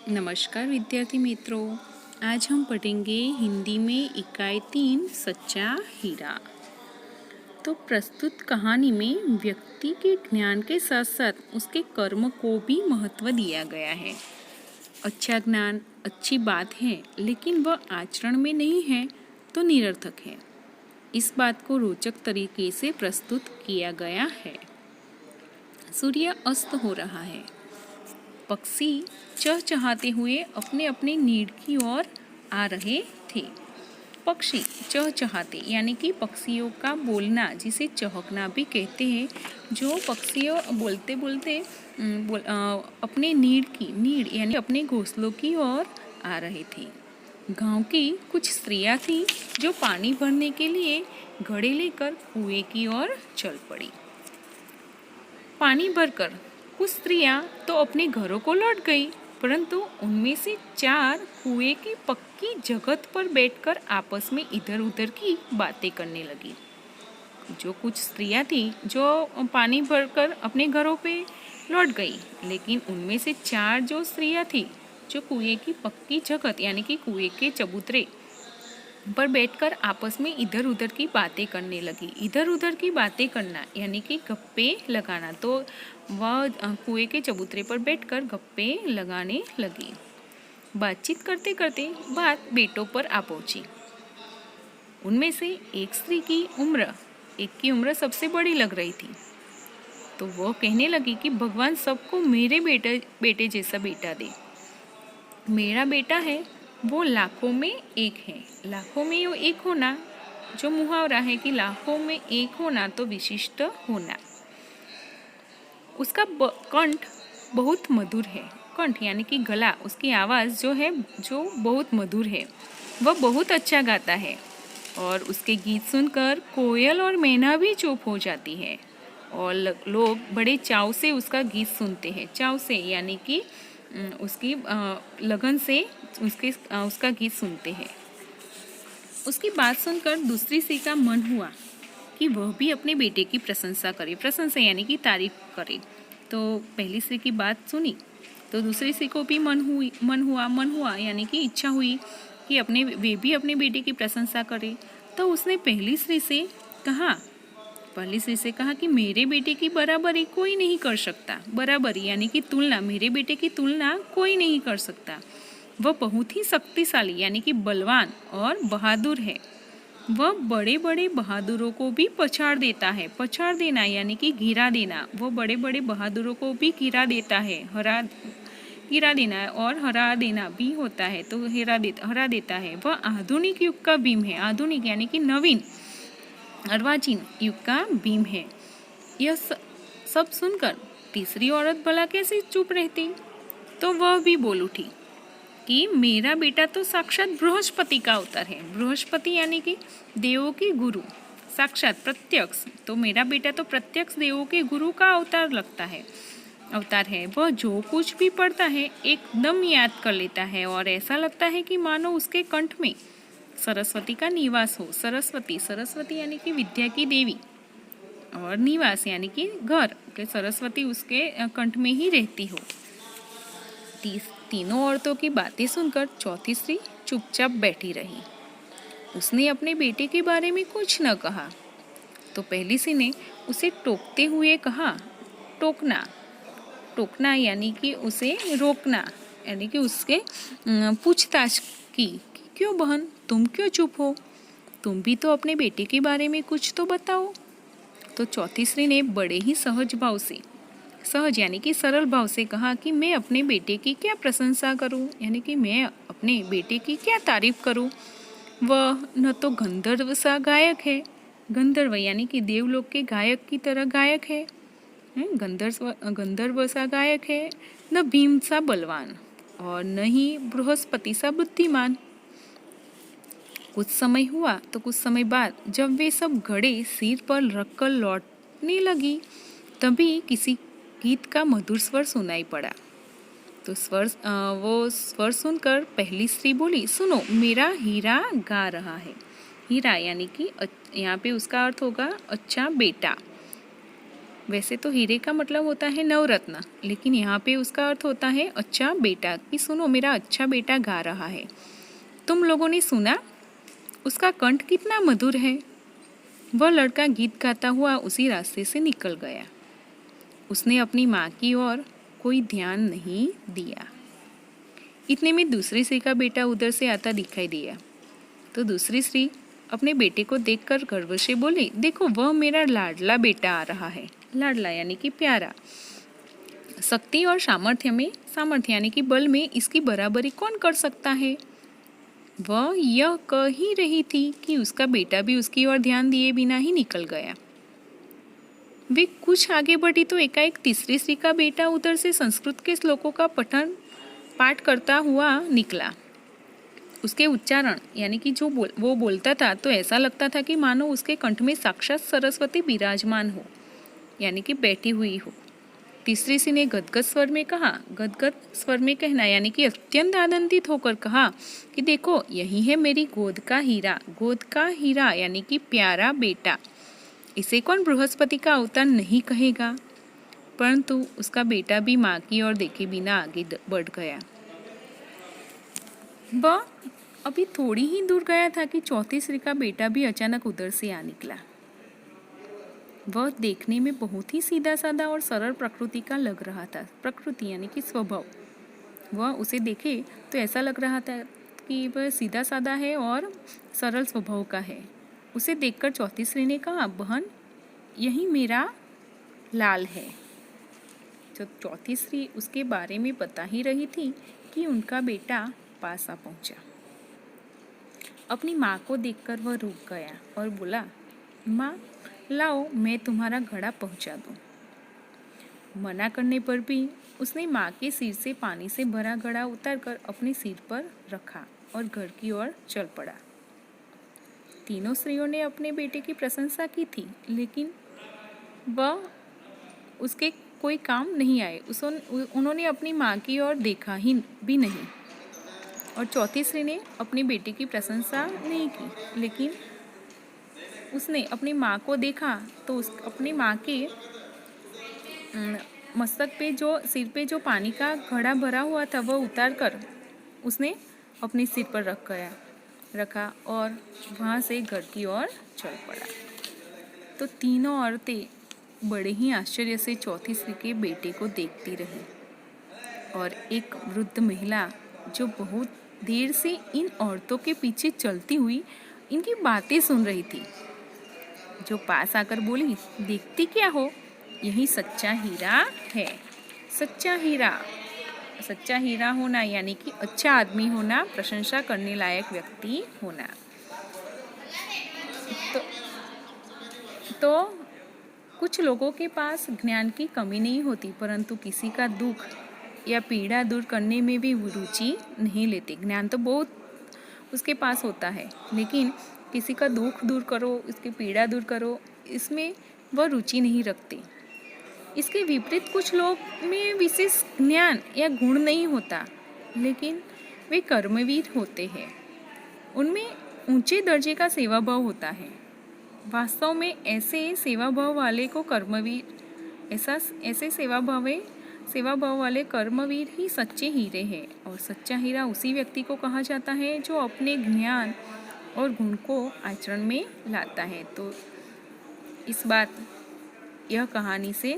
नमस्कार विद्यार्थी मित्रों, आज हम पढ़ेंगे हिंदी में इकाई 3 सच्चा हीरा। तो प्रस्तुत कहानी में व्यक्ति के ज्ञान के साथ साथ उसके कर्म को भी महत्व दिया गया है। अच्छा ज्ञान अच्छी बात है, लेकिन वह आचरण में नहीं है तो निरर्थक है। इस बात को रोचक तरीके से प्रस्तुत किया गया है। सूर्य अस्त हो रहा है। पक्षी चहचहाते हुए अपने अपने नीड की ओर आ रहे थे। पक्षी चहचहाते यानी कि पक्षियों का बोलना, जिसे चहकना भी कहते हैं, जो पक्षियों बोलते बोलते अपने नीड यानी अपने घोंसलों की ओर आ रहे थे। गांव की कुछ स्त्रियां थीं जो पानी भरने के लिए घड़े लेकर कुएं की ओर चल पड़ी। पानी भरकर कुछ स्त्रियां तो अपने घरों को लौट गई, परंतु उनमें से 4 कुएं की पक्की जगह पर बैठकर आपस में इधर उधर की बातें करने लगी। जो कुछ स्त्रियां थी जो पानी भरकर अपने घरों पे लौट गई, लेकिन उनमें से 4 जो स्त्रियां थी जो कुएं की पक्की जगह यानी कि कुएं के चबूतरे पर बैठकर आपस में इधर उधर की बातें करने लगी। इधर उधर की बातें करना यानी कि गप्पे लगाना। तो वह कुएं के चबूतरे पर बैठकर गप्पे लगाने लगी। बातचीत करते करते बात बेटों पर आ पहुंची। उनमें से एक की उम्र सबसे बड़ी लग रही थी। तो वह कहने लगी कि भगवान सबको मेरे बेटे जैसा बेटा दे। मेरा बेटा है वो लाखों में एक है। लाखों में वो एक होना, जो मुहावरा है कि लाखों में एक होना तो विशिष्ट होना। उसका कंठ बहुत मधुर है। कंठ यानी कि गला, उसकी आवाज़ जो बहुत मधुर है। वह बहुत अच्छा गाता है और उसके गीत सुनकर कोयल और मैना भी चुप हो जाती है और लोग बड़े चाव से उसका गीत सुनते हैं। चाव से यानी कि उसकी लगन से उसका गीत सुनते हैं। उसकी बात सुनकर दूसरी स्त्री का मन हुआ कि वह भी अपने बेटे की प्रशंसा करे। प्रशंसा यानी कि तारीफ करे। तो पहली स्त्री की बात सुनी तो दूसरी स्त्री को भी मन हुआ यानी कि इच्छा हुई कि वे भी अपने बेटे की प्रशंसा करे। तो उसने पहली स्त्री से कहा कि मेरे बेटे की बराबरी कोई नहीं कर सकता। बराबरी यानी कि तुलना, मेरे बेटे की तुलना कोई नहीं कर सकता। वह बहुत ही शक्तिशाली यानी कि बलवान और बहादुर है। वह बड़े बड़े बहादुरों को भी पछाड़ देता है। पछाड़ देना यानी कि गिरा देना। वह बड़े बड़े बहादुरों को भी गिरा देता है। गिरा देना और हरा देना भी होता है, तो हरा देता है। वह आधुनिक युग का भीम है। आधुनिक यानी कि नवीन अर्वाचीन युग का भीम है। यह सब सुनकर तीसरी औरत भला कैसे चुप रहती। तो वह भी बोल उठी कि मेरा बेटा तो साक्षात बृहस्पति का अवतार है। बृहस्पति यानी कि देवों के गुरु, साक्षात प्रत्यक्ष। तो मेरा बेटा तो प्रत्यक्ष देवों के गुरु का अवतार है। वह जो कुछ भी पढ़ता है एकदम याद कर लेता है और ऐसा लगता है कि मानो उसके कंठ में सरस्वती का निवास हो। सरस्वती यानी कि विद्या की देवी और निवास यानी कि घर के सरस्वती उसके कंठ में ही रहती हो। तीनों औरतों की बातें सुनकर चौथी स्त्री चुपचाप बैठी रही। उसने अपने बेटे के बारे में कुछ न कहा। तो पहली स्त्री ने उसे टोकते हुए कहा, टोकना यानी कि उसे रोकना, यानी कि उसके पूछताछ की कि क्यों बहन, तुम क्यों चुप हो? तुम भी तो अपने बेटे के बारे में कुछ तो बताओ। तो चौथी स्त्री ने बड़े ही सहज यानी कि सरल भाव से कहा कि मैं अपने बेटे की क्या प्रशंसा करूं, यानी कि मैं अपने बेटे की क्या तारीफ करूं। वह न तो गंधर्व सा गायक है, गंधर्व यानी कि देवलोक के गायक की तरह गायक है, गंधर्व सा गायक है, न भीम सा बलवान और न ही बृहस्पति सा बुद्धिमान। कुछ समय बाद जब वे सब घड़े सिर पर रखकर लौटने लगी, तभी किसी गीत का मधुर स्वर सुनाई पड़ा। तो वो स्वर सुनकर पहली स्त्री बोली, सुनो, मेरा हीरा गा रहा है। हीरा यानी कि यहाँ पे उसका अर्थ होगा अच्छा बेटा। वैसे तो हीरे का मतलब होता है नवरत्न, लेकिन यहाँ पे उसका अर्थ होता है अच्छा बेटा, कि सुनो मेरा अच्छा बेटा गा रहा है। तुम लोगों ने सुना? उसका कंठ कितना मधुर है। वह लड़का गीत गाता हुआ उसी रास्ते से निकल गया। उसने अपनी माँ की ओर कोई ध्यान नहीं दिया। इतने में दूसरी स्त्री का बेटा उधर से आता दिखाई दिया। तो दूसरी स्त्री अपने बेटे को देखकर गर्व से बोली, देखो वह मेरा लाडला बेटा आ रहा है। लाडला यानी कि प्यारा। शक्ति और सामर्थ्य यानी कि बल में इसकी बराबरी कौन कर सकता है। वह यह कह ही रही थी कि उसका बेटा भी उसकी ओर ध्यान दिए बिना ही निकल गया। वे कुछ आगे बढ़ी तो एकाएक तीसरी स्त्री का बेटा उधर से संस्कृत के श्लोकों का पाठ करता हुआ निकला। उसके उच्चारण यानी कि वो बोलता था तो ऐसा लगता था कि मानो उसके कंठ में साक्षात सरस्वती विराजमान हो, यानी कि बैठी हुई हो। तीसरी स्त्री ने गदगद स्वर में कहना यानी कि अत्यंत आनंदित होकर कहा कि देखो यही है मेरी गोद का हीरा यानी कि प्यारा बेटा। इसे कौन बृहस्पति का अवतार नहीं कहेगा। परंतु उसका बेटा भी माँ की ओर देखे बिना आगे बढ़ गया। वह अभी थोड़ी ही दूर गया था कि चौथी स्त्री का बेटा भी अचानक उधर से आ निकला। वह देखने में बहुत ही सीधा साधा और सरल प्रकृति का लग रहा था। प्रकृति यानी कि स्वभाव। वह उसे देखे तो ऐसा लग रहा था कि वह सीधा साधा है और सरल स्वभाव का है। उसे देखकर चौथी स्त्री ने कहा, बहन यही मेरा लाल है। जो चौथी स्त्री उसके बारे में बता ही रही थी कि उनका बेटा पास आ पहुंचा। अपनी माँ को देखकर वह रुक गया और बोला, माँ लाओ मैं तुम्हारा घड़ा पहुंचा दूं। मना करने पर भी उसने माँ के सिर से पानी से भरा घड़ा उतारकर अपने सिर पर रखा और घर की ओर चल पड़ा। तीनों स्त्रियों ने अपने बेटे की प्रशंसा की थी, लेकिन वह उसके कोई काम नहीं आए। उन्होंने अपनी माँ की ओर देखा ही भी नहीं। और चौथी स्त्री ने अपने बेटे की प्रशंसा नहीं की, लेकिन उसने अपनी माँ को देखा तो अपनी माँ के मस्तक पे सिर पे जो पानी का घड़ा भरा हुआ था वह उतारकर उसने अपने सिर पर रखा और वहाँ से घर की ओर चल पड़ा। तो तीनों औरतें बड़े ही आश्चर्य से चौथी स्त्री के बेटे को देखती रही और एक वृद्ध महिला जो बहुत देर से इन औरतों के पीछे चलती हुई इनकी बातें सुन रही थी, जो पास आकर बोली, देखती क्या हो, यही सच्चा हीरा है। सच्चा हीरा होना यानी कि अच्छा आदमी होना, प्रशंसा करने लायक व्यक्ति होना। तो कुछ लोगों के पास ज्ञान की कमी नहीं होती, परंतु किसी का दुख या पीड़ा दूर करने में भी रुचि नहीं लेते। ज्ञान तो बहुत उसके पास होता है, लेकिन किसी का दुख दूर करो, उसकी पीड़ा दूर करो, इसमें वह रुचि नहीं रखते। इसके विपरीत कुछ लोग में विशेष ज्ञान या गुण नहीं होता, लेकिन वे कर्मवीर होते हैं। उनमें ऊंचे दर्जे का सेवा भाव होता है। वास्तव में ऐसे सेवा भाव वाले को ऐसे सेवा भाव वाले कर्मवीर ही सच्चे हीरे हैं। और सच्चा हीरा उसी व्यक्ति को कहा जाता है जो अपने ज्ञान और गुण को आचरण में लाता है। तो यह कहानी से